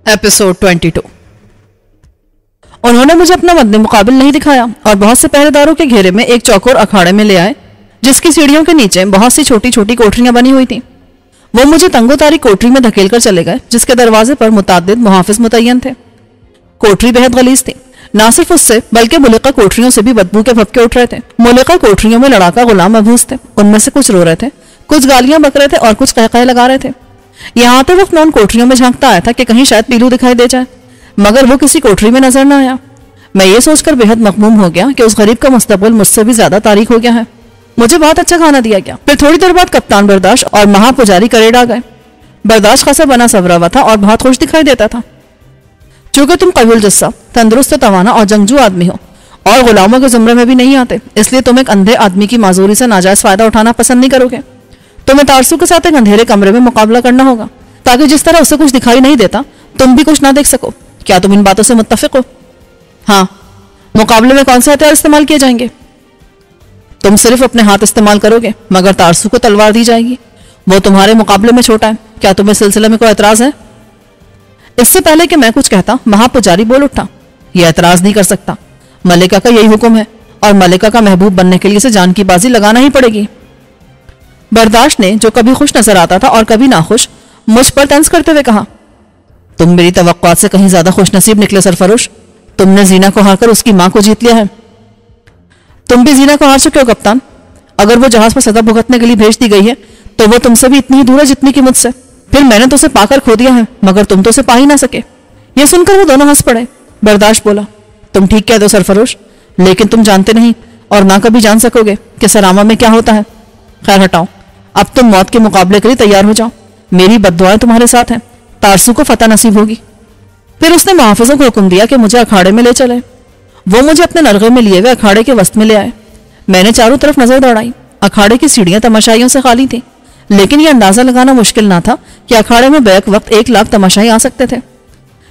Episode 22। उन्होंने मुझे अपना मद्दे मुकाबिल नहीं दिखाया और बहुत से पहरेदारों के घेरे में एक चौकोर अखाड़े में ले आए, जिसकी सीढ़ियों के नीचे बहुत सी छोटी छोटी कोठरियां बनी हुई थीं। वो मुझे तंगोतारी कोठरी में धकेल कर चले गए, जिसके दरवाजे पर मुताद्दिद मुहाफिज मुतय्यन थे। कोठरी बेहद गलीज थी। न सिर्फ उससे बल्कि मुलिका कोठरियों से भी बदबू के भपके उठ रहे थे। मुलिका कोठरियों में लड़ाका गुलाम महबूस थे। उनमें से कुछ रो रहे थे, कुछ गालियां बक रहे थे और कुछ कहकहे लगा रहे थे। यहाँ आते वक्त मैं उन कोठरियों में झांकता आया था कि कहीं शायद पीलू दिखाई दे जाए, मगर वो किसी कोठरी में नजर न आया। मैं ये सोचकर बेहद मखमूम हो गया कि उस गरीब का मुस्तकबिल मुझसे भी ज्यादा तारीख हो गया है। मुझे बहुत अच्छा खाना दिया गया। फिर थोड़ी देर बाद कप्तान बर्दाश्त और महापुजारी करेड आ गए। बर्दाश्त खासा बना सवरा हुआ था और बहुत खुश दिखाई देता था। चूंकि तुम कबील जस्सा, तंदुरुस्त, तवाना और जंगजू आदमी हो और गुलामों के जुमरे में भी नहीं आते, इसलिए तुम एक अंधे आदमी की माजूरी से नाजायज फायदा उठाना पसंद नहीं करोगे। तुम्हें तारसू के साथ एक अंधेरे कमरे में मुकाबला करना होगा, ताकि जिस तरह उसे कुछ दिखाई नहीं देता तुम भी कुछ ना देख सको। क्या तुम इन बातों से मुत्तफिक हो? हाँ। मुकाबले में कौन से हथियार इस्तेमाल किए जाएंगे? तुम सिर्फ अपने हाथ इस्तेमाल करोगे, मगर तारसू को तलवार दी जाएगी। वो तुम्हारे मुकाबले में छोटा है। क्या तुम्हें सिलसिले में कोई एतराज है? इससे पहले कि मैं कुछ कहता, महापुजारी बोल उठा, यह एतराज नहीं कर सकता। मलिका का यही हुक्म है और मलिका का महबूब बनने के लिए इसे जान की बाजी लगाना ही पड़ेगी। बर्दाश्त ने, जो कभी खुश नजर आता था और कभी नाखुश, मुझ पर तंज करते हुए कहा, तुम मेरी तवक्कुआत से कहीं ज्यादा खुश नसीब निकले सरफरोश। तुमने जीना को हारकर उसकी मां को जीत लिया है। तुम भी जीना को हार चुके हो कप्तान। अगर वो जहाज पर सजा भुगतने के लिए भेज दी गई है तो वो तुमसे भी इतनी ही दूर है जितनी कि मुझसे। फिर मैंने तो उसे पाकर खो दिया है, मगर तुम तो उसे पा ही ना सके। यह सुनकर वो दोनों हंस पड़े। बर्दाश्त बोला, तुम ठीक कह दो सरफरोश, लेकिन तुम जानते नहीं और ना कभी जान सकोगे कि सरामा में क्या होता है। खैर हटाओ, अब तुम मौत के मुकाबले के लिए तैयार हो जाओ। मेरी बद्दुआएं तुम्हारे साथ हैं। तारसू को फतह नसीब होगी। फिर उसने मुहाफिजों को हुक्म दिया कि मुझे अखाड़े में ले चले। वो मुझे अपने नरगे में लिए हुए अखाड़े के वस्त में ले आए। मैंने चारों तरफ नजर दौड़ाई। अखाड़े की सीढ़ियां तमाशाइयों से खाली थी, लेकिन यह अंदाजा लगाना मुश्किल ना था कि अखाड़े में बैक वक्त 1 लाख तमाशाई आ सकते थे।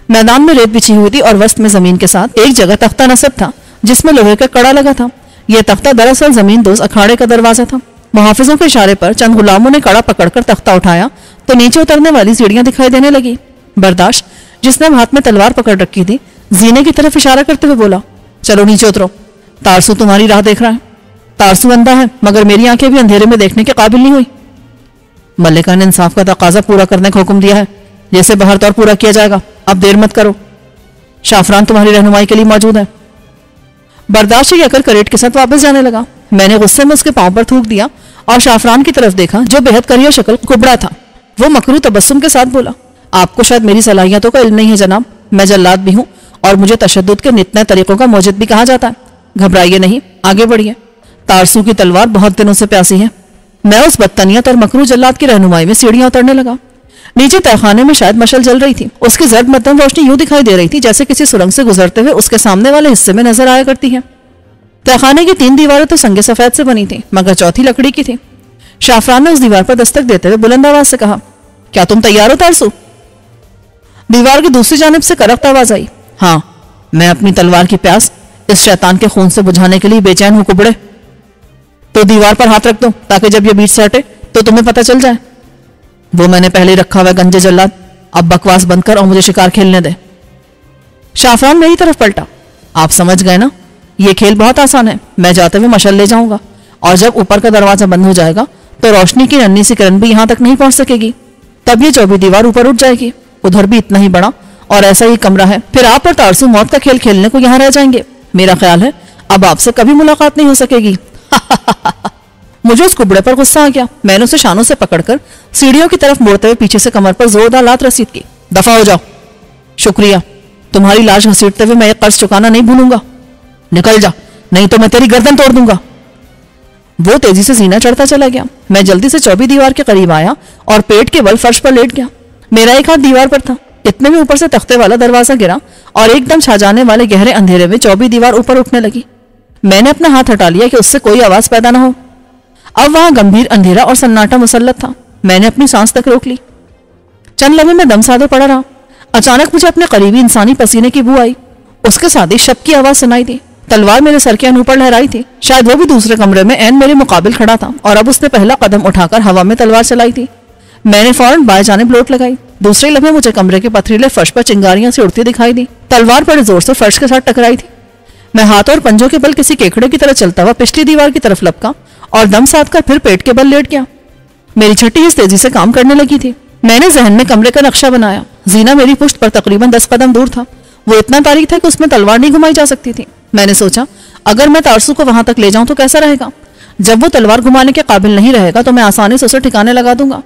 मैदान में रेत बिछी हुई थी और वस्त में जमीन के साथ एक जगह तख्ता नस्ब था, जिसमें लोहे का कड़ा लगा था। यह तख्ता दरअसल जमीन दोज अखाड़े का दरवाजा था। मुहाफिजों के इशारे पर चंद गुलामों ने कड़ा पकड़कर तख्ता उठाया तो नीचे उतरने वाली सीढ़ियां दिखाई देने लगी। बर्दाश्त, जिसने हाथ में तलवार पकड़ रखी थी, जीने की तरफ इशारा करते हुए बोला, चलो नीचे उतरो। तारसू तुम्हारी राह देख रहा है। तारसू अंधा है, मगर मेरी आंखें भी अंधेरे में देखने के काबिल नहीं हुई। मलिका ने इंसाफ का तकाजा पूरा करने का हुक्म दिया है, जैसे बहर तौर पूरा किया जाएगा। अब देर मत करो। शाफरान तुम्हारी रहनुमाई के लिए मौजूद है। बर्दाश्त कहकर करेट के साथ वापस जाने लगा। मैंने गुस्से में उसके पांव पर थूक दिया और शाफरान की तरफ देखा, जो बेहद करिया शक्ल कुबड़ा था। वो मकरू तबस्सुम के साथ बोला, आपको शायद मेरी सलाहियतों का इल्म नहीं है जनाब। मैं जल्लाद भी हूँ और मुझे तशद्दुद के नितने तरीकों का मौजिद भी कहा जाता है। घबराइए नहीं, आगे बढ़िए। तारसू की तलवार बहुत दिनों से प्यासी है। मैं उस बदतनियत और मकरू जल्लाद की रहनुमाई में सीढ़ियां उतरने लगा। नीचे तहखाने में शायद मशल जल रही थी। उसकी जर्द मध्यम रोशनी यूं दिखाई दे रही थी जैसे किसी सुरंग से गुजरते हुए उसके सामने वाले हिस्से में नजर आया करती है। तहखाने की 3 दीवारें तो संगे सफेद से बनी थी, मगर चौथी लकड़ी की थी। शाफरान ने उस दीवार पर दस्तक देते हुए बुलंद आवाज से कहा, क्या तुम तैयार हो तारसू? दीवार की दूसरी जानिब से करख्त आवाज आई, हाँ, मैं अपनी तलवार की प्यास इस शैतान के खून से बुझाने के लिए बेचैन हूं कुबड़े। तो दीवार पर हाथ रख दो, ताकि जब यह बीच से हटे तो तुम्हें पता चल जाए। वो मैंने पहले रखा हुआ गंजे जल्लाद, अब बकवास बंद कर और मुझे शिकार खेलने दे। शाफरान मेरी तरफ पलटा, आप समझ गए ना, यह खेल बहुत आसान है। मैं जाते हुए मशल ले जाऊंगा और जब ऊपर का दरवाजा बंद हो जाएगा तो रोशनी की नन्ही सी किरण भी यहां तक नहीं पहुंच सकेगी। तब ये 24 दीवार ऊपर उठ जाएगी। उधर भी इतना ही बड़ा और ऐसा ही कमरा है। फिर आप और तारसू मौत का खेल खेलने को यहां रह जाएंगे। मेरा ख्याल है अब आपसे कभी मुलाकात नहीं हो सकेगी। मुझे उस कुबड़े पर गुस्सा आ गया। मैंने उसे शानों से पकड़कर सीढ़ियों की तरफ मोड़ते हुए पीछे से कमर पर जोरदार लात रसीद की। दफा हो जाओ। शुक्रिया, तुम्हारी लाश घसीटते हुए मैं ये कर्ज चुकाना नहीं भूलूंगा। निकल जा, नहीं तो मैं तेरी गर्दन तोड़ दूंगा। वो तेजी से सीना चढ़ता चला गया। मैं जल्दी से 24 दीवार के करीब आया और पेट के बल फर्श पर लेट गया। मेरा एक हाथ दीवार पर था। इतने में ऊपर से तख्ते वाला दरवाजा गिरा और एकदम छा जाने वाले गहरे अंधेरे में 24 दीवार ऊपर उठने लगी। मैंने अपना हाथ हटा लिया कि उससे कोई आवाज पैदा ना हो। अब वहां गंभीर अंधेरा और सन्नाटा मुसल्लत था। मैंने अपनी सांस तक रोक ली। चंद लम्हे में दम साधे पड़ा रहा। अचानक मुझे अपने करीबी इंसानी पसीने की बू आई। उसके साथ ही शब की आवाज सुनाई दी। तलवार मेरे सर के अनूपर लहराई थी। शायद वो भी दूसरे कमरे में ऐन मेरे मुकाबिल खड़ा था और अब उसने पहला कदम उठाकर हवा में तलवार चलाई थी। मैंने फौरन बाएं जानिब लोट लगाई। दूसरे लम्हे मुझे कमरे के पथरीले फर्श पर चिंगारियां से उड़ती दिखाई दी। तलवार बड़े जोर से फर्श के साथ टकराई थी। मैं हाथ और पंजों के बल किसी केकड़े की तरह चलता हुआ पिछली दीवार की तरफ लपका और दम साध कर फिर पेट के बल लेट गया। मेरी छठी हिस्स तेजी से काम करने लगी थी। मैंने जहन में कमरे का नक्शा बनाया। जीना मेरी पुष्ट पर तकरीबन 10 कदम दूर था। वो इतना तारीक था कि उसमें तलवार नहीं घुमाई जा सकती थी। मैंने सोचा, अगर मैं तारसू को वहां तक ले जाऊं तो कैसा रहेगा। जब वो तलवार घुमाने के काबिल नहीं रहेगा तो मैं आसानी से उसे ठिकाने लगा दूंगा।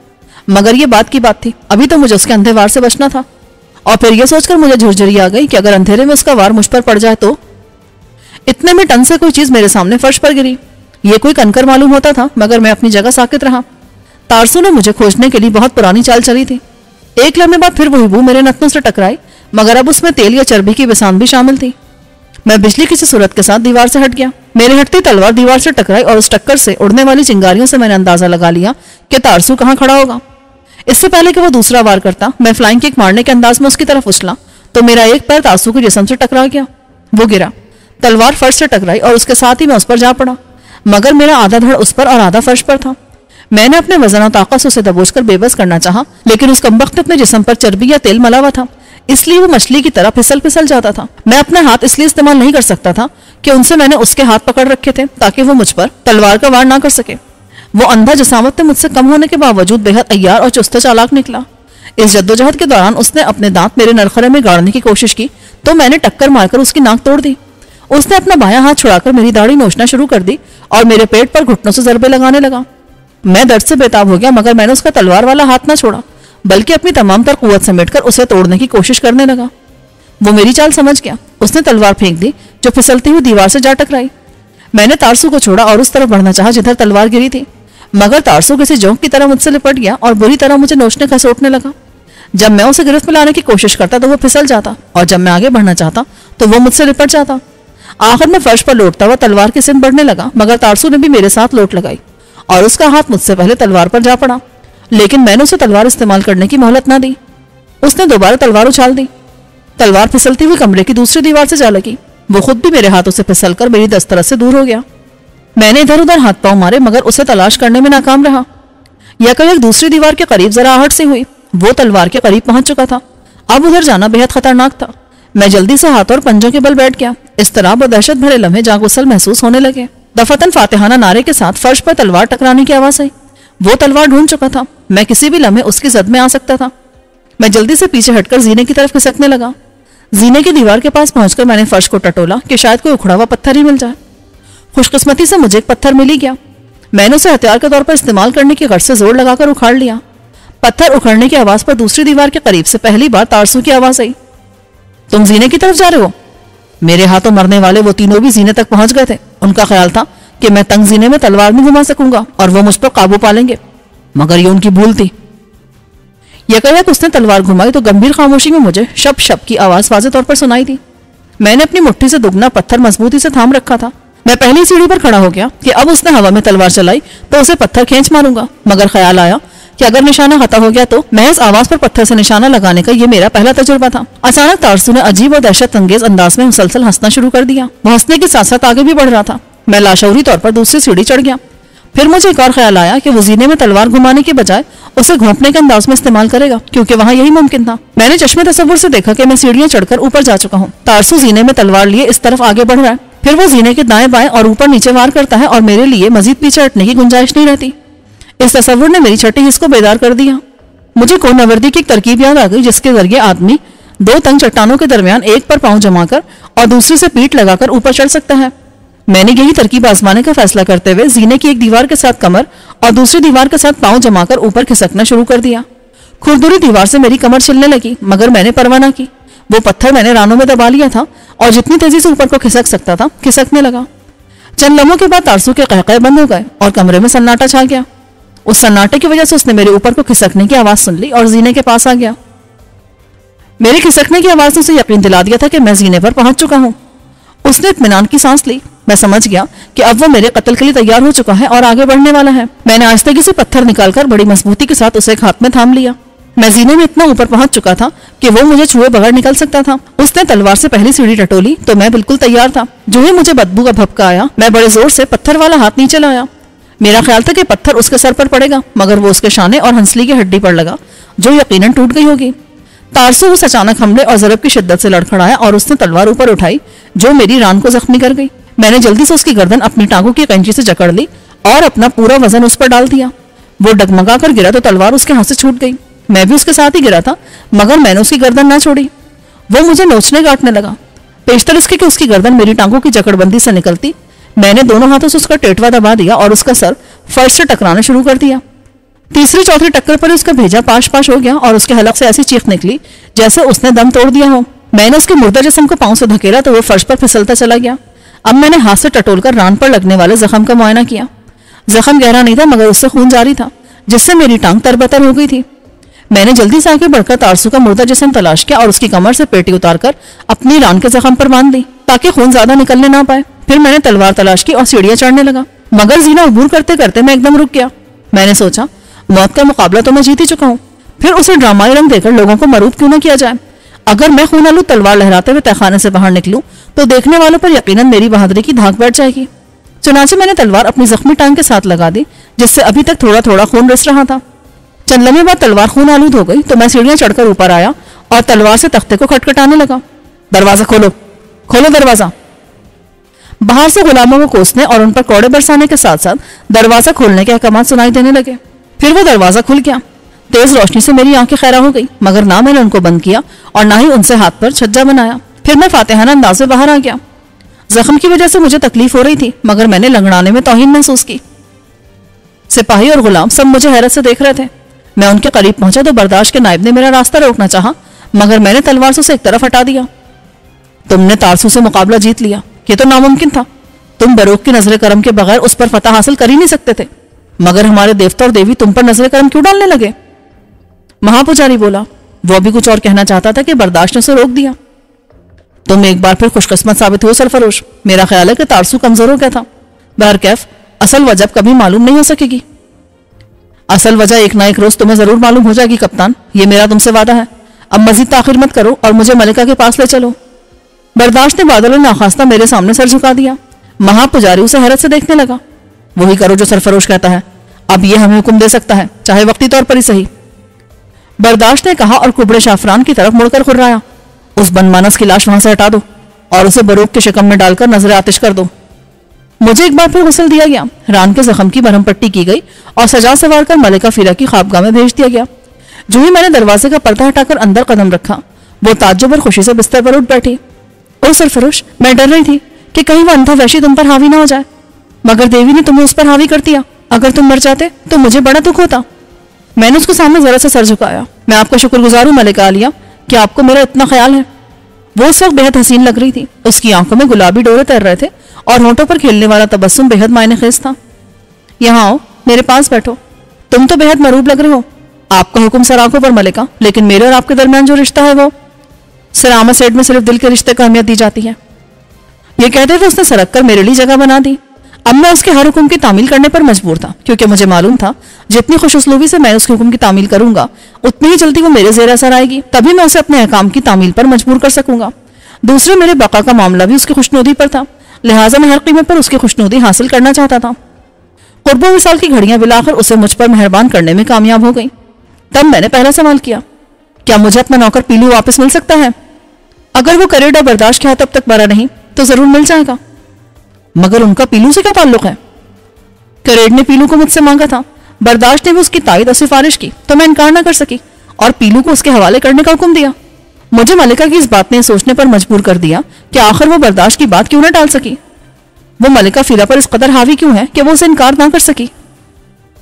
मगर ये बात की बात थी, अभी तो मुझे उसके अंधे वार से बचना था। और फिर यह सोचकर मुझे झुरझुरी आ गई कि अगर अंधेरे में उसका वार मुझ पर पड़ जाए तो। इतने में टन से कोई चीज मेरे सामने फर्श पर गिरी। ये कोई कंकर मालूम होता था, मगर मैं अपनी जगह साकित रहा। तारसू ने मुझे खोजने के लिए बहुत पुरानी चाल चली थी। एक लम्हे बाद फिर वही बू मेरे नथनों से टकराई, मगर अब उसमें तेल या चर्बी की बिसांध भी शामिल थी। मैं बिजली की सी सूरत के साथ दीवार से हट गया। मेरी हटती तलवार दीवार से टकराई और उस टक्कर से उड़ने वाली चिंगारियों से मैंने अंदाजा लगा लिया कि तारसू कहाँ खड़ा होगा। इससे पहले कि वो दूसरा वार करता, मैं फ्लाइंग किक मारने के अंदाज में उसकी तरफ उछला तो मेरा एक पैर तारसू के जिस्म से टकरा गया। वो गिरा, तलवार फर्श से टकराई और उसके साथ ही मैं उस पर जा पड़ा, मगर मेरा आधा धड़ उस पर और आधा फर्श पर था। मैंने अपने वजन और ताकत से उसे दबोचकर बेबस करना चाहा, लेकिन उस कमबख्त अपने जिस्म पर चर्बी या तेल मला हुआ था, इसलिए वो मछली की तरह फिसल फिसल जाता था। मैं अपने हाथ इसलिए इस्तेमाल नहीं कर सकता था कि उनसे मैंने उसके हाथ पकड़ रखे थे ताकि वो मुझ पर तलवार का वार ना कर सके। वो अंधा जसामत में मुझसे कम होने के बावजूद बेहद अय्यार और चुस्त चालाक निकला। इस जद्दोजहद के दौरान उसने अपने दांत मेरे नरखरे में गाड़ने की कोशिश की तो मैंने टक्कर मारकर उसकी नाक तोड़ दी। उसने अपना बायां हाथ छुड़ाकर मेरी दाढ़ी नोचना शुरू कर दी और मेरे पेट पर घुटनों से जरबे लगाने लगा। मैं दर्द से बेताब हो गया, मगर मैंने उसका तलवार वाला हाथ ना छोड़ा, बल्कि अपनी तमाम तर कुव्वत समेटकर उसे तोड़ने की कोशिश करने लगा। वो मेरी चाल समझ गया। उसने तलवार फेंक दी जो फिसलती हुई दीवार से जा टकराई। मैंने तारसू को छोड़ा और उस तरफ बढ़ना चाहा जिधर तलवार गिरी थी, मगर तारसू किसी जोंक की तरह मुझसे लिपट गया और बुरी तरह मुझे नोचने खसोटने लगा। जब मैं उसे गिरफ्त में लाने की कोशिश करता तो वो फिसल जाता, और जब मैं आगे बढ़ना चाहता तो वो मुझसे लिपट जाता। आखिर में फर्श पर लौटता हुआ तलवार की सिम बढ़ने लगा, मगर तारसू ने भी मेरे साथ लोट लगाई और उसका हाथ मुझसे पहले तलवार पर जा पड़ा। लेकिन मैंने उसे तलवार इस्तेमाल करने की मोहलत ना दी। उसने दोबारा तलवार उछाल दी। तलवार फिसलती हुई कमरे की दूसरी दीवार से जा लगी। वो खुद भी मेरे हाथों से फिसलकर मेरी दस्तरस से दूर हो गया। मैंने इधर उधर हाथ पांव मारे, मगर उसे तलाश करने में नाकाम रहा। यकायक दूसरी दीवार के करीब जरा आहट सी हुई। वो तलवार के करीब पहुंच चुका था। अब उधर जाना बेहद खतरनाक था। मैं जल्दी से हाथ और पंजों के बल बैठ गया। इस्तराब और दहशत भरे लम्हे जागुसल महसूस होने लगे। दफतन फातिहाना नारे के साथ फर्श पर तलवार टकराने की आवाज आई। वो तलवार ढूंढ चुका था। मैं किसी भी लम्हे उसकी जद में आ सकता था। मैं जल्दी से पीछे हटकर जीने की तरफ खिसकने लगा। जीने की दीवार के पास पहुंचकर मैंने फर्श को टटोला कि शायद कोई उखड़ा हुआ पत्थर ही मिल जाए। खुशकिस्मती से मुझे एक पत्थर मिल ही गया। मैंने उसे हथियार के तौर पर इस्तेमाल करने की गर्ज से जोर लगाकर उखाड़ लिया। पत्थर उखड़ने की आवाज पर दूसरी दीवार के करीब से पहली बार तारसू की आवाज आई। तुम जीने की तरफ जा रहे हो? मेरे हाथों मरने वाले वो तीनों भी जीने तक पहुंच गए थे। उनका ख्याल था कि मैं तंग जीने में तलवार नहीं घुमा सकूंगा और वो मुझ पर काबू पा लेंगे, मगर ये उनकी भूल थी। यकायक उसने तलवार घुमाई तो गंभीर खामोशी में मुझे शप शप की आवाज वाज़ेह तौर पर सुनाई दी। मैंने अपनी मुट्ठी से दुगना पत्थर मजबूती से थाम रखा था। मैं पहली सीढ़ी पर खड़ा हो गया कि अब उसने हवा में तलवार चलाई तो उसे पत्थर खींच मारूंगा, मगर ख्याल आया कि अगर निशाना खता हो गया तो महज आवाज पर पत्थर से निशाना लगाने का यह मेरा पहला तजुर्बा था। अचानक तारसू ने अजीब और दहशत अंगेज अंदाज में मुसलसल हंसना शुरू कर दिया। वो हंसने के साथ साथ आगे भी बढ़ रहा था। मैं लाशौरी तौर पर दूसरी सीढ़ी चढ़ गया। फिर मुझे एक और ख्याल आया कि वो जीने में तलवार घुमाने के बजाय उसे घोंपने के अंदाज में इस्तेमाल करेगा, क्योंकि वहां यही मुमकिन था। मैंने चश्मे तसव्वुर से देखा कि मैं सीढ़ियां चढ़कर ऊपर जा चुका हूँ। तारसू जीने में तलवार लिए इस तरफ आगे बढ़ रहा है। फिर वो जीने के दाएं बाएं और ऊपर नीचे वार करता है और मेरे लिए मजीद पीछे हटने की गुंजाइश नहीं रहती। इस तसव्वुर ने मेरी छठी हिस्स को बेदार कर दिया। मुझे कोहनवर्दी की एक तरकीब याद आ गई जिसके जरिए आदमी दो तंग चट्टानों के दरमियान एक पर पांव जमाकर और दूसरी से पीठ लगाकर ऊपर चढ़ सकता है। मैंने यही तरकीब आजमाने का फैसला करते हुए जीने की एक दीवार के साथ कमर और दूसरी दीवार के साथ पांव जमाकर ऊपर खिसकना शुरू कर दिया। खुरदुरी दीवार से मेरी कमर छिलने लगी, मगर मैंने परवाह न की। वो पत्थर मैंने रानों में दबा लिया था और जितनी तेजी से ऊपर को खिसक सकता था खिसकने लगा। चंद लम्हों के बाद तारसू के कहकहे बंद हो गए और कमरे में सन्नाटा छा गया। उस सन्नाटे की वजह से उसने मेरे ऊपर को खिसकने की आवाज सुन ली और जीने के पास आ गया। मेरे खिसकने की आवाज ने उसे यकीन दिला दिया था कि मैं जीने पर पहुंच चुका हूं। उसने इत्मीनान की सांस ली। मैं समझ गया कि अब वो मेरे कत्ल के लिए तैयार हो चुका है और आगे बढ़ने वाला है। मैंने आहिस्तगी से पत्थर निकालकर बड़ी मजबूती के साथ उसे एक हाथ में थाम लिया। मैं जीने में इतना ऊपर पहुंच चुका था कि वो मुझे छुए बगैर निकल सकता था। उसने तलवार से पहली सीढ़ी टटोली तो मैं बिल्कुल तैयार था। जो ही मुझे बदबू का भपका आया, मैं बड़े जोर से पत्थर वाला हाथ नीचे लाया। मेरा ख्याल था कि पत्थर उसके सर पर पड़ेगा, मगर वो उसके शाने और हंसली की हड्डी पर लगा जो यकीनन टूट गई होगी। तारसू उस अचानक हमले और जरब की शिद्दत से लड़खड़ाया और उसने तलवार ऊपर उठाई जो मेरी रान को जख्मी कर गई। मैंने जल्दी से उसकी गर्दन अपनी टांगों की कैंची से जकड़ ली और अपना पूरा वजन उस पर डाल दिया। वो डगमगा कर गिरा तो तलवार उसके हाथ से छूट गई। मैं भी उसके साथ ही गिरा था, मगर मैंने उसकी गर्दन ना छोड़ी। वो मुझे नोचने काटने लगा। पेशतर इसके कि उसकी गर्दन मेरी टांगों की जकड़बंदी से निकलती, मैंने दोनों हाथों से उसका टेटवा दबा दिया और उसका सर फर्श से टकराना शुरू कर दिया। तीसरी चौथी टक्कर पर उसका भेजा पाश पाश हो गया और उसके हलक से ऐसी चीख निकली जैसे उसने दम तोड़ दिया हो। मैंने उसके मुर्दा जिस्म को पांव से धकेला तो वो फर्श पर फिसलता चला गया। अब मैंने हाथ से टटोलकर रान पर लगने वाले जख्म का मुआयना किया। जख्म गहरा नहीं था, मगर उससे खून जारी था, जिससे मेरी टांग तरबतर हो गई थी। मैंने जल्दी से आगे बढ़कर तारसू का मुर्दा जिस्म तलाश किया और उसकी कमर से पेटी उतारकर अपनी रान के जख्म पर बांध दी ताकि खून ज्यादा निकलने ना पाए। फिर मैंने तलवार तलाश की और सीढ़ियां चढ़ने लगा, मगर जीना अबूर करते करते मैं एकदम रुक गया। मैंने सोचा, मौत का मुकाबला तो मैं जीत ही चुका हूँ, फिर उसे ड्रामाई रंग देकर लोगों को मरूब क्यों ना किया जाए। अगर मैं खून आलू तलवार लहराते हुए तहखाने से बाहर निकलूं तो देखने वालों पर यकीनन मेरी बहादुरी की धाक बैठ जाएगी। चुनाचे मैंने तलवार अपनी जख्मी टांग के साथ लगा दी, जिससे अभी तक थोड़ा थोड़ा खून रिस रहा था। चंद लम्हे बाद तलवार खून आलूद हो गई तो मैं सीढ़ियां चढ़कर ऊपर आया और तलवार से तख्ते को खटखटाने लगा। दरवाजा खोलो, खोलो दरवाजा। बाहर से गुलामों को कोसने और उन पर कौड़े बरसाने के साथ साथ दरवाजा खोलने के अहकाम सुनाई देने लगे। फिर वो दरवाजा खुल गया। तेज रोशनी से मेरी आंखें खैरा हो गई, मगर ना मैंने उनको बंद किया और ना ही उनसे हाथ पर छज्जा बनाया। फिर मैं फातिहाना अंदाज में बाहर आ गया। जख्म की वजह से मुझे तकलीफ हो रही थी, मगर मैंने लंगड़ाने में तौहीन महसूस की। सिपाही और गुलाम सब मुझे हैरत से देख रहे थे। मैं उनके करीब पहुंचा तो बर्दाश्त के नायब ने मेरा रास्ता रोकना चाहा, मगर मैंने तलवार से उसे एक तरफ हटा दिया। तुमने तारसू से मुकाबला जीत लिया, ये तो नामुमकिन था। तुम बरोक की नजर करम के बगैर उस पर फतह हासिल कर ही नहीं सकते थे, मगर हमारे देवता और देवी तुम पर नजर करम क्यों डालने लगे? महापुजारी बोला। वो भी कुछ और कहना चाहता था कि बर्दाश्त ने उसे रोक दिया। तुम एक बार फिर खुशकिस्मत साबित हुए सरफरोश। मेरा ख्याल है कि तारसू कमजोर हो गया था। बहरकैफ असल वजह कभी मालूम नहीं हो सकेगी। असल वजह एक ना एक रोज तुम्हें जरूर मालूम हो जाएगी कप्तान, ये मेरा तुमसे वादा है। अब मजीद ताखिर मत करो और मुझे मलिका के पास ले चलो। बर्दाश्त ने बादल नाखास्ता मेरे सामने सर झुका दिया। महापुजारी उसे हैरत से देखने लगा। वही करो जो सरफरोश कहता है, अब ये हमें हुक्म दे सकता है, चाहे वक्ती तौर पर ही सही। बर्दाश्त ने कहा और कुबड़े शाफरान की तरफ मुड़कर खुर्राया। उस बनमानस की लाश वहां से हटा दो और उसे बरूक के शिकम में डालकर नजर आतिश कर दो। मुझे एक बार फिर गुस्ल दिया गया। रान के जख्म की मरहम पट्टी की गई और सजा सवार कर मलिका फीरा की ख्वाबगाह में भेज दिया गया। जो ही मैंने दरवाजे का पर्दा हटाकर अंदर कदम रखा, वो ताज्जुब और खुशी से बिस्तर पर उठ बैठी। ओ सरफरोश, मैं डर रही थी कि कहीं वो अंधा वैशी तुम पर हावी ना हो जाए, मगर देवी ने तुम्हें उस पर हावी कर दिया। अगर तुम मर जाते तो मुझे बड़ा दुख होता। मैंने उसके सामने जरा सा सर झुकाया। मैं आपका शुक्रगुजार हूं मलिका आलिया कि आपको मेरा इतना ख्याल है। वो उस वक्त बेहद हसीन लग रही थी। उसकी आंखों में गुलाबी डोरे तैर रहे थे और होंठों पर खेलने वाला तबस्सुम बेहद मायनेखेज था। यहाँ आओ, मेरे पास बैठो। तुम तो बेहद मरूब लग रहे हो। आपका हुक्म सर आंखों पर मलिका, लेकिन मेरे और आपके दरमियान जो रिश्ता है वो सर आमद सेठ में सिर्फ दिल के रिश्ते को अहमियत दी जाती है। ये कहते हुए उसने सरक कर मेरे लिए जगह बना दी। अब मैं उसके हर हुक्म की तामील करने पर मजबूर था, क्योंकि मुझे मालूम था जितनी खुशउस्लूबी से मैं उसके हुक्म की तामील करूंगा उतनी ही जल्दी वो मेरे जेर असर आएगी। तभी मैं उसे अपने अहकाम की तामील पर मजबूर कर सकूंगा। दूसरे मेरे बका का मामला भी उसकी खुशनुदी पर था, लिहाजा मैं हर कीमत पर उसकी खुशनुदी हासिल करना चाहता था। कुर्बो विसाल की घड़ियां बिलाकर उसे मुझ पर मेहरबान करने में कामयाब हो गई। तब मैंने पहला सवाल किया, क्या मुझे अपना नौकर पीलू वापस मिल सकता है? अगर वो करेडा बर्दाश्त के हाथ अब तक मरा नहीं तो जरूर मिल जाएगा। मगर उनका पीलू से क्या ताल्लुक है? करेड ने पीलू को मुझसे मांगा था। बर्दाश्त ने भी उसकी तायद और सिफारिश की तो मैं इनकार न कर सकी और पीलू को उसके हवाले करने का हुक्म दिया। मुझे मलिका की इस बात ने सोचने पर मजबूर कर दिया कि आखिर वो बर्दाश्त की बात क्यों न टाल सकी। वो मलिका फीरा पर इस कदर हावी क्यों है कि वो उसे इनकार ना कर सकी।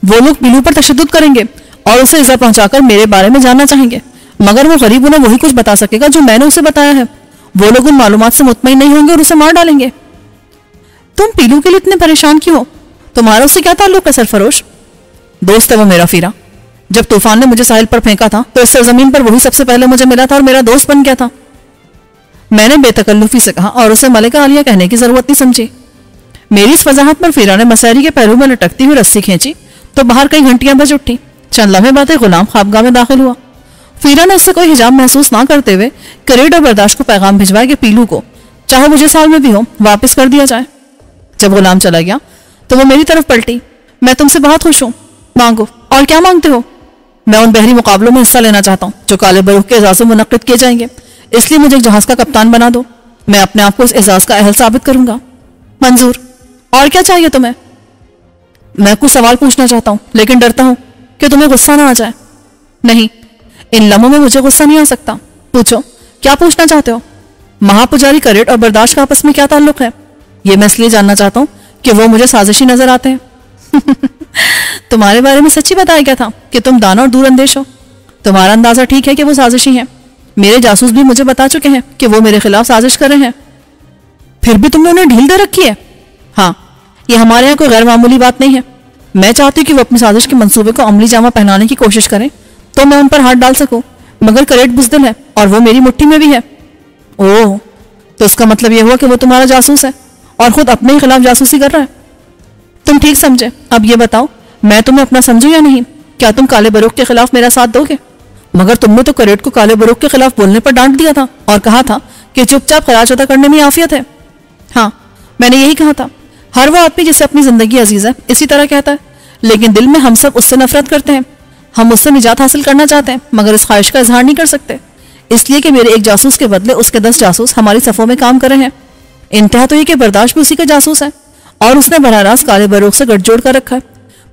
वो लोग पीलू पर तशद्दुद करेंगे और उसे इज़ा पहुंचाकर मेरे बारे में जानना चाहेंगे, मगर वो गरीब उन्हें वही कुछ बता सकेगा जो मैंने उसे बताया है। वो लोग उन मालूमात से मुतमईन नहीं होंगे और उसे मार डालेंगे। तुम पीलू के लिए इतने परेशान क्यों हो? तुम्हारा उससे क्या ताल्लुक है सरफरोश? दोस्त है वो मेरा फीरा। जब तूफान ने मुझे साहिल पर फेंका था तो इस सरजमीन पर वही सबसे पहले मुझे मिला था और मेरा दोस्त बन गया था। मैंने बेतकल्लुफी से कहा और उसे मलिका आलिया कहने की जरूरत नहीं समझी। मेरी इस वजाहत पर फीरा ने मसैरी के पहलू में लटकती हुई रस्सी खींची तो बाहर कई घंटियां बज उठी। चंद लम्हे बाद गुलाम ख्वाबगाह में दाखिल हुआ। फीरा ने उससे कोई हिजाब महसूस ना करते हुए करेड और बर्दाश्त को पैगाम भिजवाया कि पीलू को चाहे मुझे साल में भी हो वापस कर दिया जाए। जब गुलाम चला गया तो वो मेरी तरफ पलटी। मैं तुमसे बहुत खुश हूं, मांगो। और क्या मांगते हो? मैं उन बहरी मुकाबलों में हिस्सा लेना चाहता हूँ जो काले बरूख के एजाज से मुनक्किद किए जाएंगे, इसलिए मुझे एक जहाज का कप्तान बना दो। मैं अपने आप को इस एजाज का अहल साबित करूंगा। मंजूर। और क्या चाहिए तुम्हें? मैं कुछ सवाल पूछना चाहता हूँ, लेकिन डरता हूँ कि तुम्हें गुस्सा ना आ जाए। नहीं, इन लम्हों में मुझे गुस्सा नहीं आ सकता। पूछो, क्या पूछना चाहते हो? महापुजारी करेट और बर्दाश्त का आपस में क्या ताल्लुक है? ये मैं इसलिए जानना चाहता हूँ कि वो मुझे साजिशी नजर आते हैं। तुम्हारे बारे में सच्ची बताया गया था कि तुम दाना और दूरअंदेश हो। तुम्हारा अंदाजा ठीक है कि वो साजिशी हैं। मेरे जासूस भी मुझे बता चुके हैं कि वो मेरे खिलाफ साजिश कर रहे हैं। फिर भी तुमने उन्हें ढील दे रखी है। हाँ, ये हमारे यहाँ कोई गैर मामूली बात नहीं है। मैं चाहती हूँ कि वो अपनी साजिश के मंसूबे को अमली जामा पहनाने की कोशिश करें तो मैं उन पर हाथ डाल सकूं, मगर करेट बुज़दिल है और वो मेरी मुट्ठी में भी है। ओह, तो इसका मतलब यह हुआ कि वो तुम्हारा जासूस है और खुद अपने ही खिलाफ जासूसी कर रहा है। तुम ठीक समझे। अब ये बताओ, मैं तुम्हें अपना समझू या नहीं? क्या तुम काले बरूख के खिलाफ मेरा साथ दोगे? मगर तुमने तो करेट को काले बरूख के खिलाफ बोलने पर डांट दिया था और कहा था कि चुपचाप खराज अदा करने में आफियत है। हाँ, मैंने यही कहा था। हर वो आदमी जिससे अपनी जिंदगी अजीज है इसी तरह कहता है, लेकिन दिल में हम सब उससे नफरत करते हैं। हम उससे निजात हासिल करना चाहते हैं, मगर इस ख्वाहिश का इजहार नहीं कर सकते, इसलिए कि मेरे एक जासूस के बदले उसके 10 जासूस हमारी सफ़ों में काम कर रहे हैं। इंतहा तो ये कि बर्दाश्त भी उसी का जासूस है और उसने बराह रास्त काले बरूख से गठजोड़ कर रखा है।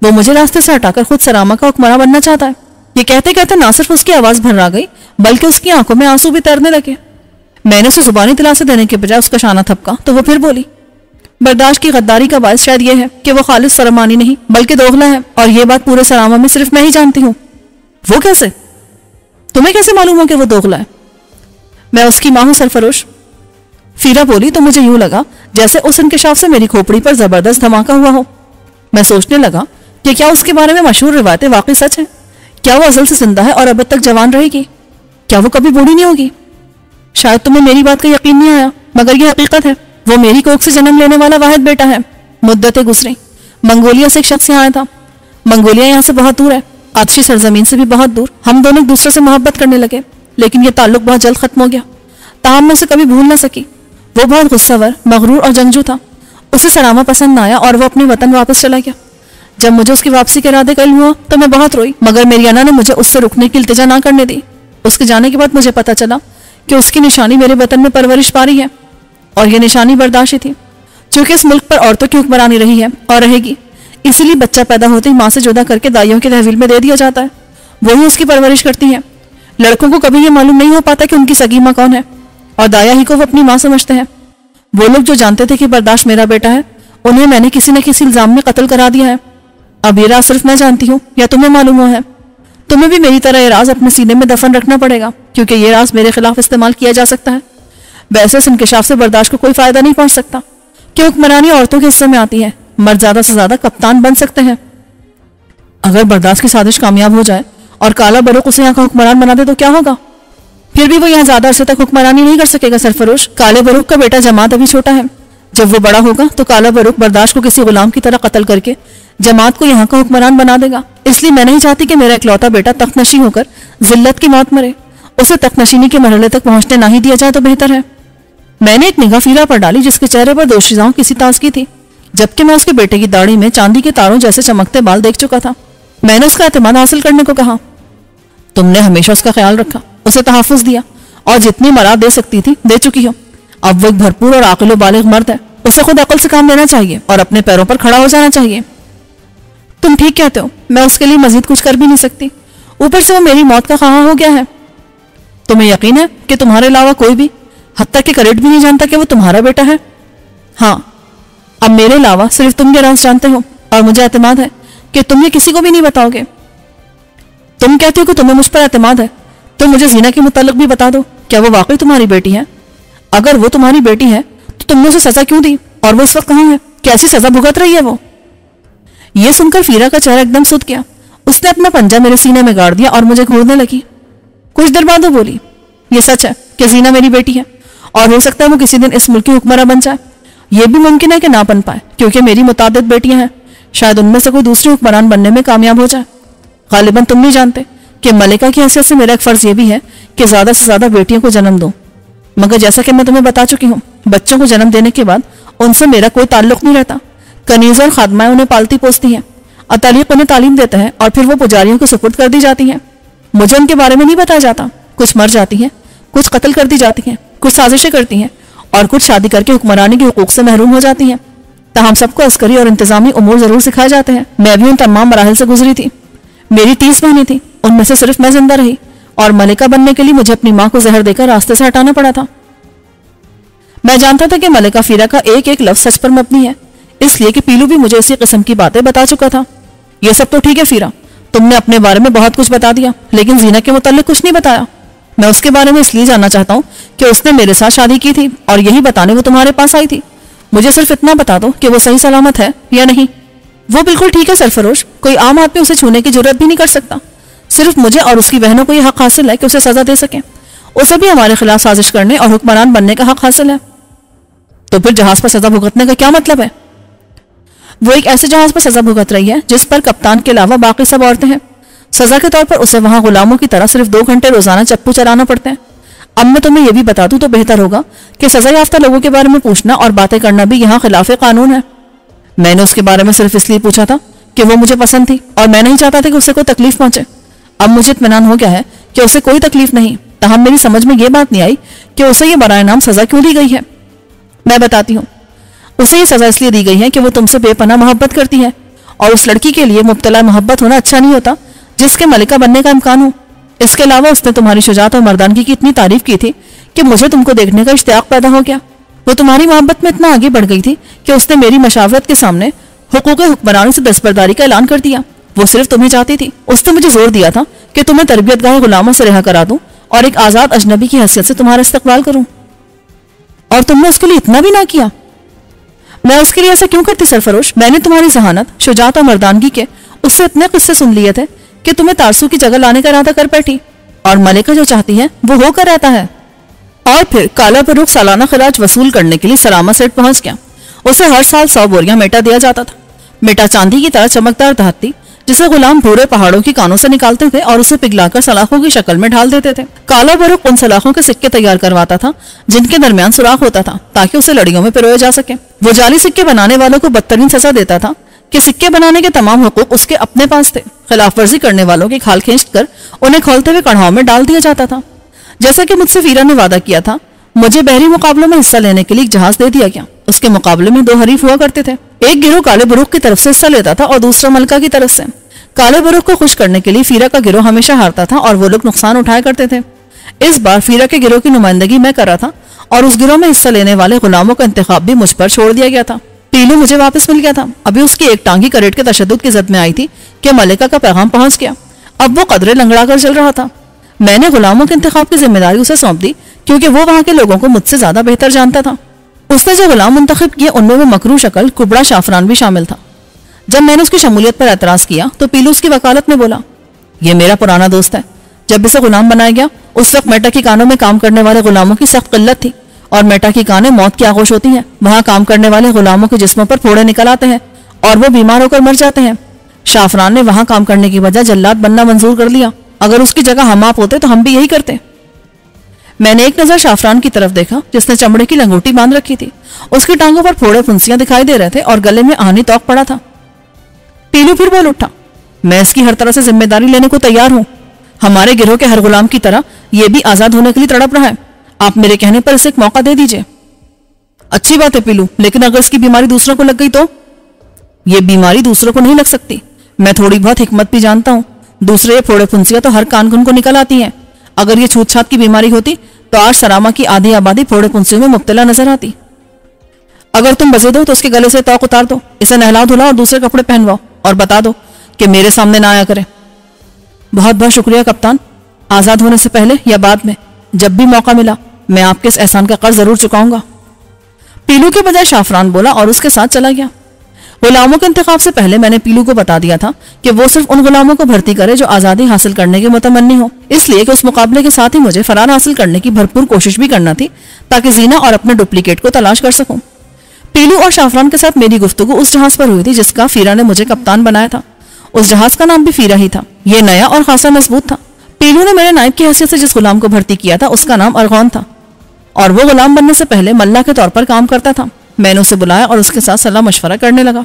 वो मुझे रास्ते से हटाकर खुद सरामा का हुक्मरान बनना चाहता है। ये कहते कहते ना सिर्फ उसकी आवाज़ भर्रा गई, बल्कि उसकी आंखों में आंसू भी तैरने लगे। मैंने उसे जुबानी दिलासे देने के बजाय उसका शाना थपका तो वो फिर बोली, बर्दाश्त की गद्दारी का बायस शायद यह है कि वो खालिद सरमानी नहीं बल्कि दोगला है, और ये बात पूरे सरामा में सिर्फ मैं ही जानती हूँ। वो कैसे? तुम्हें कैसे मालूम हो कि वो दोगला है? मैं उसकी माँ हूँ सरफरोश। फीरा बोली तो मुझे यूं लगा जैसे उस इंकशाफ से मेरी खोपड़ी पर जबरदस्त धमाका हुआ हो। मैं सोचने लगा कि क्या उसके बारे में मशहूर रिवायतें वाकई सच हैं? क्या वो अजल से जिंदा है और अब तक जवान रहेगी? क्या वो कभी बूढ़ी नहीं होगी? शायद तुम्हें मेरी बात का यकीन नहीं आया, मगर यह हकीकत है। वो मेरी कोख से जन्म लेने वाला वाहिद बेटा है। मुद्दतें गुजरी, मंगोलिया से एक शख्स यहाँ आया था। मंगोलिया यहाँ से बहुत दूर है, आतशी सरजमीन से भी बहुत दूर। हम दोनों एक दूसरे से मोहब्बत करने लगे, लेकिन यह ताल्लुक बहुत जल्द खत्म हो गया। ताहम मैं उसे कभी भूल ना सकी। वो बहुत गुस्सावर, मगरूर और जंगजू था। उसे सरामा पसंद ना आया और वो अपने वतन वापस चला गया। जब मुझे उसकी वापसी के इरादे कल हुआ तो मैं बहुत रोई, मगर मेरी अना ने मुझे उससे रुकने की इल्तिजा ना करने दी। उसके जाने के बाद मुझे पता चला कि उसकी निशानी मेरे वतन में परवरिश पा रही है, और यह निशानी बर्दाश्त ही थी। चूंकि इस मुल्क पर औरतों की हुक्मरानी रही है और रहेगी, इसीलिए बच्चा पैदा होते ही माँ से जुदा करके दाइयों के तहवील में दे दिया जाता है। वही उसकी परवरिश करती है। लड़कों को कभी ये मालूम नहीं हो पाता कि उनकी सगी माँ कौन है, और दाया ही को वो अपनी माँ समझते हैं। वो लोग जो जानते थे कि बर्दाश्त मेरा बेटा है, उन्हें मैंने किसी न किसी इल्जाम में कत्ल करा दिया है। अब ये राज सिर्फ मैं जानती हूँ या तुम्हें मालूम हुआ है? तुम्हें भी मेरी तरह ये राज अपने सीने में दफन रखना पड़ेगा, क्योंकि ये राज मेरे खिलाफ इस्तेमाल किया जा सकता है। वैसे इस इंकशाफ से बर्दाश्त को कोई फायदा नहीं पहुंच सकता कि हुक्मरानी औरतों के हिस्से में आती है। मर्द ज्यादा से ज्यादा कप्तान बन सकते हैं। अगर बर्दाश्त की साजिश कामयाब हो जाए और काला बरूख उसे यहाँ का हुक्मरान बना दे तो क्या होगा? फिर भी वो यहाँ ज्यादा अरसे तक हुक्मरानी नहीं कर सकेगा सरफरोश। काले बरूख का बेटा जमात अभी छोटा है। जब वो बड़ा होगा तो काला बरूख बर्दाश्त को किसी गुलाम की तरह कत्ल करके जमात को यहाँ का हुक्मरान बना देगा। इसलिए मैं नहीं चाहती कि मेरा इकलौता बेटा तख्तनशी होकर जिल्लत की मौत मरे। उसे तख्तनशीनी के मरहले तक पहुंचने ना ही दिया जाए तो बेहतर है। मैंने एक निगाह फीरा पर डाली जिसके चेहरे पर दोशीज़ाओं किसी ताजगी थी, जबकि मैं उसके बेटे की दाढ़ी में चांदी के तारों जैसे चमकते बाल देख चुका था। मैंने उसका एतमाद हासिल करने को कहा। तुमने हमेशा उसका ख्याल रखा, उसे तहफ़्फ़ुज़ दिया और जितनी मराद दे सकती थी दे चुकी हो। अब वो एक भरपूर और आकिल बालिग मर्द है। उसे खुद अकल से काम लेना चाहिए और अपने पैरों पर खड़ा हो जाना चाहिए। तुम ठीक कहते हो, मैं उसके लिए मजीद कुछ कर भी नहीं सकती। ऊपर से वो मेरी मौत का ख्वाह हो गया है। तुम्हें यकीन है कि तुम्हारे अलावा कोई भी, हत्ता के करेट भी नहीं जानता कि वो तुम्हारा बेटा है? हाँ, अब मेरे अलावा सिर्फ तुम ये राज जानते हो, और मुझे एतमाद है कि तुम ये किसी को भी नहीं बताओगे। तुम कहते हो कि तुम्हें मुझ पर एतमाद है, तो मुझे जीना के मुताल्लिक भी बता दो। क्या वो वाकई तुम्हारी बेटी है? अगर वो तुम्हारी बेटी है तो तुमने उसे सजा क्यों दी, और वो इस वक्त कहाँ है? कैसी सजा भुगत रही है वो? ये सुनकर फीरा का चेहरा एकदम सुध गया। उसने अपना पंजा मेरे सीने में गाड़ दिया और मुझे घूरने लगी। कुछ देर बाद वो बोली, ये सच है कि जीना मेरी बेटी है, और हो सकता है वो किसी दिन इस मुल्क की हुक्मरां बन जाए। यह भी मुमकिन है कि ना बन पाए, क्योंकि मेरी मुताबिक बेटियां हैं। शायद उनमें से कोई दूसरी हुक्मरान बनने में कामयाब हो जाए। गालिबन तुम नहीं जानते कि मलिका की हैसियत से मेरा एक फर्ज यह भी है कि ज्यादा से ज्यादा बेटियों को जन्म दूं। मगर जैसा कि मैं तुम्हें बता चुकी हूँ, बच्चों को जन्म देने के बाद उनसे मेरा कोई ताल्लुक नहीं रहता। कनीज़ और खादमाएं उन्हें पालती पोसती हैं। अतालिक उन्हें तालीम देता है और फिर वो पुजारियों को सुपुर्द कर दी जाती हैं। मुझे उनके बारे में नहीं बताया जाता। कुछ मर जाती हैं, कुछ कत्ल कर दी जाती हैं, कुछ साजिशें करती हैं और कुछ शादी करके हुक्मरानी के हुकूक से महरूम हो जाती हैं। ताहम सबको अस्करी और इंतजामी उमूर जरूर सिखाए जाते हैं। मैं भी उन तमाम मराहिल से गुजरी थी। मेरी 30 बहनें थी, उनमें से सिर्फ मैं जिंदा रही और मलिका बनने के लिए मुझे अपनी माँ को जहर देकर रास्ते से हटाना पड़ा था। मैं जानता था कि मलिका फीरा का एक एक लफ्ज सच पर मबनी है, इसलिए कि पीलू भी मुझे इसी किस्म की बातें बता चुका था। ये सब तो ठीक है फीरा, तुमने अपने बारे में बहुत कुछ बता दिया, लेकिन जीना के मुताल्लिक कुछ नहीं बताया। मैं उसके बारे में इसलिए जानना चाहता हूँ कि उसने मेरे साथ शादी की थी और यही बताने वो तुम्हारे पास आई थी। मुझे सिर्फ इतना बता दो कि वो सही सलामत है या नहीं। वो बिल्कुल ठीक है सरफरोश, कोई आम आदमी उसे छूने की जरूरत भी नहीं कर सकता। सिर्फ मुझे और उसकी बहनों को यह हक हासिल है कि उसे सजा दे सके। उसे भी हमारे खिलाफ साजिश करने और हुक्मरान बनने का हक हासिल है। तो फिर जहाज पर सजा भुगतने का क्या मतलब है? वो एक ऐसे जहाज पर सजा भुगत रही है जिस पर कप्तान के अलावा बाकी सब औरतें हैं। सजा के तौर पर उसे वहां गुलामों की तरह सिर्फ 2 घंटे रोजाना चप्पू चलाना पड़ते हैं। अब मैं तुम्हें यह भी बता दूं तो बेहतर होगा कि सजा याफ्ता लोगों के बारे में पूछना और बातें करना भी यहाँ खिलाफ कानून है। मैंने उसके बारे में सिर्फ इसलिए पूछा था कि वो मुझे पसंद थी और मैं नहीं चाहता था कि उसे कोई तकलीफ पहुंचे। अब मुझे इत्मीनान हो गया है कि उसे कोई तकलीफ नहीं, तहम मेरी समझ में ये बात नहीं आई कि उसे ये बराए नाम सजा क्यों दी गई है। मैं बताती हूँ। उसे ये सजा इसलिए दी गई है कि वो तुमसे बेपनाह मोहब्बत करती है और उस लड़की के लिए मुब्तला मोहब्बत होना अच्छा नहीं होता जिसके मलिका बनने का इम्कान हो। इसके अलावा उसने तुम्हारी शुजात और मर्दानगी की इतनी तारीफ की थी कि मुझे तुमको देखने का इश्तियाक पैदा हो गया। वो तुम्हारी मोहब्बत में इतना आगे बढ़ गई थी कि उसने मेरी मशावरत के सामने हुकूक हुक्मरानी से दस्तबरदारी का ऐलान कर दिया। वो सिर्फ तुम्हें चाहती थी। उसने मुझे जोर दिया था कि तुम्हें तरबियतगाह गुलामों से रिहा करा दूं और एक आजाद अजनबी की हैसियत से तुम्हारा इस्तकबाल करूं, और तुमने उसके लिए इतना भी ना किया। मैं उसके लिए ऐसा क्यों करती सरफरोश? मैंने तुम्हारी जहानत, शुजात और मर्दानगी के उससे इतने किस्से सुन लिए थे कि तुम्हें तारसू की जगह लाने का इरादा कर बैठी, और मलिका जो चाहती है वो होकर रहता है। और फिर काला बरूख सालाना खराज वसूल करने के लिए सलामा सेठ पहुंच गया। उसे हर साल 100 बोरियां मेटा दिया जाता था। मेटा चांदी की तरह चमकदार धात थी जिसे गुलाम भूरे पहाड़ों की कानों से निकालते थे और उसे पिघलाकर सलाखों की शक्ल में ढाल देते थे। काला बरूख उन सलाखों के सिक्के तैयार करवाता था जिनके दरमियान सुराख होता था ताकि उसे लड़ियों में पिरोया जा सके। वो जाली सिक्के बनाने वालों को बदतरीन सजा देता था कि सिक्के बनाने के तमाम हुकूक उसके अपने पास थे। खिलाफ वर्जी करने वालों की खाल खींचकर उन्हें खोलते हुए कढ़ाओं में डाल दिया जाता था। जैसा कि मुझसे फीरा ने वादा किया था, मुझे बहरी मुकाबलों में हिस्सा लेने के लिए एक जहाज दे दिया गया। उसके मुकाबले में 2 हरीफ हुआ करते थे। एक गिरोह काले बरूख की तरफ से हिस्सा लेता था और दूसरा मलका की तरफ से। काले बरूख को खुश करने के लिए फीरा का गिरोह हमेशा हारता था और वो लोग नुकसान उठाया करते थे। इस बार फीरा के गिरोह की नुमाइंदगी मैं कर रहा था और उस गिरोह में हिस्सा लेने वाले गुलामों का इंतखाब भी मुझ पर छोड़ दिया गया था। पीलू मुझे वापस मिल गया था। अभी उसकी एक टांगी करेट के तशद्दुद की जद में आई थी कि मलिका का पैगाम पहुंच गया। अब वो कदरे लंगड़ा कर चल रहा था। मैंने गुलामों के इंतखाब की जिम्मेदारी उसे सौंप दी क्योंकि वो वहां के लोगों को मुझसे ज्यादा बेहतर जानता था। उसने जो गुलाम मुंतखब किए उनमें वो मकरू शक्ल कुबड़ा शाफरान भी शामिल था। जब मैंने उसकी शमूलियत पर एतराज किया तो पीलू उसकी वकालत में बोला, ये मेरा पुराना दोस्त है। जब इसे गुलाम बनाया गया उस वक्त मेटा की कानों में काम करने वाले गुलामों की सख्त किल्लत थी और मेटा की कानें मौत की आगोश होती हैं। वहां काम करने वाले गुलामों के जिस्मों पर फोड़े निकल आते हैं और वो बीमार होकर मर जाते हैं। शाफरान ने वहां काम करने की वजह जल्लाद बनना मंजूर कर लिया। अगर उसकी जगह हम आप होते तो हम भी यही करते। मैंने एक नजर शाफरान की तरफ देखा जिसने चमड़े की लंगोटी बांध रखी थी। उसकी टांगों पर फोड़े फुंसियां दिखाई दे रहे थे और गले में आहनी तौक पड़ा था। पीलू फिर बोल उठा, मैं इसकी हर तरह से जिम्मेदारी लेने को तैयार हूं। हमारे गिरोह के हर गुलाम की तरह यह भी आजाद होने के लिए तड़प रहा है। आप मेरे कहने पर इसे एक मौका दे दीजिए। अच्छी बात है पीलू, लेकिन अगर इसकी बीमारी दूसरों को लग गई तो? ये बीमारी दूसरों को नहीं लग सकती। मैं थोड़ी बहुत हिकमत भी जानता हूँ। दूसरे ये फोड़े फुंसियां तो हर कान को निकल आती हैं। अगर ये छूत-छात की बीमारी होती तो आज सरामा की आधी आबादी फोड़े फुंसियों में मुब्तला नजर आती। अगर तुम बजे दो तो उसके गले से तौक उतार दो, इसे नहला धुला और दूसरे कपड़े पहनवाओ और बता दो कि मेरे सामने ना आया करे। बहुत बहुत शुक्रिया कप्तान। आजाद होने से पहले या बाद में, जब भी मौका मिला मैं आपके इस एहसान का कर्ज जरूर चुकाऊंगा। पीलू के बजाय शाफरान बोला और उसके साथ चला गया। गुलामों के इंतखाब से पहले मैंने पीलू को बता दिया था कि वो सिर्फ उन गुलामों को भर्ती करे जो आजादी हासिल करने के मुतमन्नी हो, इसलिए कि उस मुकाबले के साथ ही मुझे फरार हासिल करने की भरपूर कोशिश भी करना थी ताकि जीना और अपने डुप्लीकेट को तलाश कर सकूं। पीलू और शाफरान के साथ मेरी गुफ्तगू उस जहाज पर हुई थी जिसका फीरा ने मुझे कप्तान बनाया था। उस जहाज का नाम भी फीरा ही था। यह नया और खासा मजबूत था। पीलू ने मेरे नायब की हैसियत से जिस गुलाम को भर्ती किया था उसका नाम अरगौन था और वो गुलाम बनने से पहले मल्ला के तौर पर काम करता था। मैंने उसे बुलाया और उसके साथ सलाह मशवरा करने लगा।